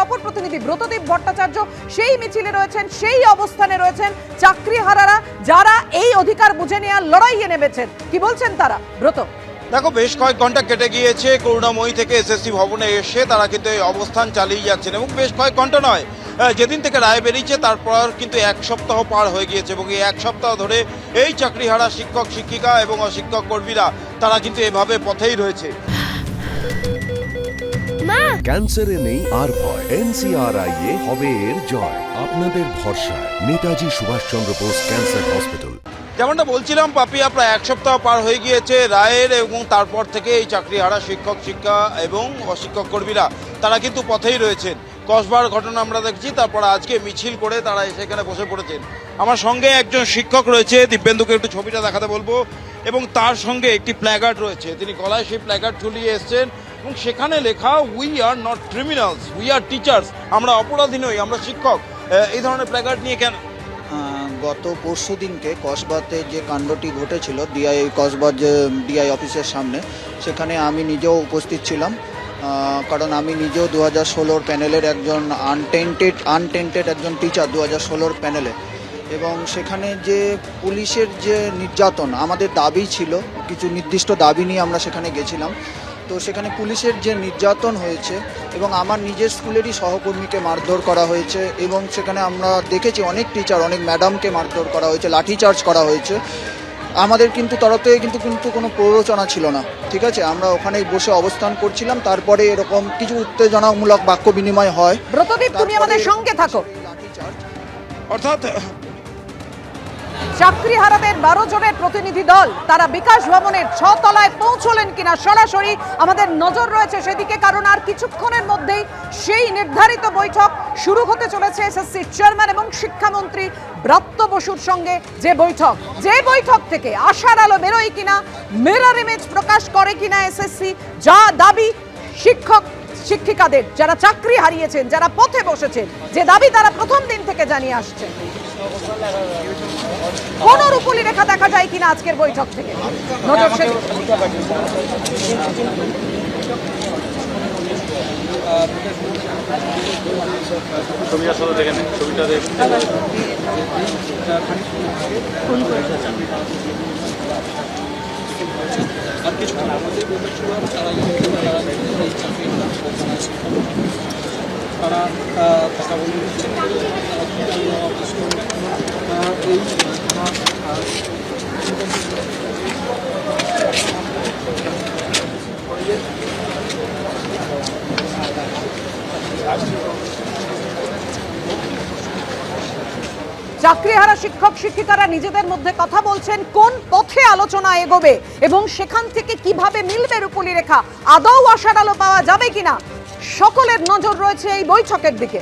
অপর প্রতিনিধি ব্রতদীপ ভট্টাচার্য সেই মিছিলে রয়েছেন, সেই অবস্থানে রয়েছেন চাকরিহারারা, যারা এই অধিকার বুঝে নেওয়ার লড়াইয়ে নেমেছেন। কি বলছেন তারা? ব্রত, দেখো, বেশ কয়েক ঘন্টা কেটে গিয়েছে করুণাময়ী থেকে এসএসসি ভবনে এসে তারা কিন্তু এই অবস্থান চালিয়ে যাচ্ছেন, এবং বেশ কয়েক ঘন্টা নয়, যেদিন থেকে রায় বেরিয়েছে তারপর কিন্তু এক সপ্তাহ পার হয়ে গিয়েছে, এবং এই এক সপ্তাহ ধরে এই চাকরিহারা শিক্ষক শিক্ষিকা এবং অশিক্ষক কর্মীরা তারা কিন্তু এভাবে পথেই রয়েছে। ক্যান্সারে নেই আর ভয়, NCRI এ হবে এর জয়। আপনাদের ভরসা নেতাজি সুভাষচন্দ্র বোস ক্যান্সার হসপিটাল। যেমনটা বলছিলাম পাপিয়া, প্রায় এক সপ্তাহ পার হয়ে গিয়েছে রায়ের, এবং তারপর থেকে এই চাকরিহারা শিক্ষক শিক্ষা এবং অশিক্ষক কর্মীরা তারা কিন্তু পথেই রয়েছেন। কসবার ঘটনা আমরা দেখছি, তারপর আজকে মিছিল করে তারা সেখানে বসে পড়েছেন। আমার সঙ্গে একজন শিক্ষক রয়েছে, দিব্যেন্দুকে একটু ছবিটা দেখাতে বলবো, এবং তার সঙ্গে একটি প্ল্যাকার্ড রয়েছে, তিনি গলায় সেই প্ল্যাকার্ড ঝুলিয়ে এসছেন, এবং সেখানে লেখা we are not criminals, we are teachers. আমরা অপরাধী নই, আমরা শিক্ষক। এই ধরনের প্ল্যাকার্ড নিয়ে কেন? গত পরশু দিনকে কসবাতে যে কাণ্ডটি ঘটেছিল কসবার যে ডিআই অফিসের সামনে, সেখানে আমি নিজেও উপস্থিত ছিলাম, কারণ আমি নিজেও 2016 প্যানেলের একজন আনটেন্টেড একজন টিচার 2016 প্যানেলে। এবং সেখানে যে পুলিশের যে নির্যাতন, আমাদের দাবি ছিল, কিছু নির্দিষ্ট দাবি নিয়ে আমরা সেখানে গেছিলাম। তো সেখানে পুলিশের যে নির্যাতন হয়েছে, এবং আমার নিজের স্কুলেরই সহকর্মীকে মারধর করা হয়েছে, এবং সেখানে আমরা দেখেছি অনেক টিচার, অনেক ম্যাডামকে মারধর করা হয়েছে, লাঠিচার্জ করা হয়েছে। আমাদের কিন্তু তরফ থেকে কিন্তু কোনো প্ররোচনা ছিল না, ঠিক আছে? আমরা ওখানেই বসে অবস্থান করছিলাম, তারপরে এরকম কিছু উত্তেজনামূলক বাক্য বিনিময় হয়। ব্রতদীপ, তুমি আমাদের সঙ্গে থাকো। অর্থাৎ চাকরিহারাদের 12 জনের প্রতিনিধি দল তারা বিকাশ ভবনের 6 তলায় পৌঁছলেন কিনা সরাসরি আমাদের নজর রয়েছে সেদিকে, কারণ আর কিছুক্ষণের মধ্যেই সেই নির্ধারিত বৈঠক শুরু হতে চলেছে এসএসসি চেয়ারম্যান এবং শিক্ষামন্ত্রী ব্রাত্য বসুর সঙ্গে। যে বৈঠক থেকে আশার আলো বেরোয় কিনা, মিরর ইমেজ প্রকাশ করে কিনা এসএসসি, যা দাবি শিক্ষক শিক্ষিকাদের, যারা চাকরি হারিয়েছেন, যারা পথে বসেছেন, যে দাবি তারা প্রথম দিন থেকে জানিয়ে আসছেন, কোন রূপলি রেখা দেখা যায় কিনা আজকের বৈঠক থেকে নজর আর কিছু আমাদের তারা কথা বলে দিচ্ছেন চাকরিহারা শিক্ষক শিক্ষিকারা নিজেদের মধ্যে কথা বলছেন কোন পথে আলোচনা এগোবে এবং সেখান থেকে কিভাবে মিলবে রূপলি রেখা, আদৌ আশার আলো পাওয়া যাবে কিনা, সকলের নজর রয়েছে এই বৈঠকের দিকে।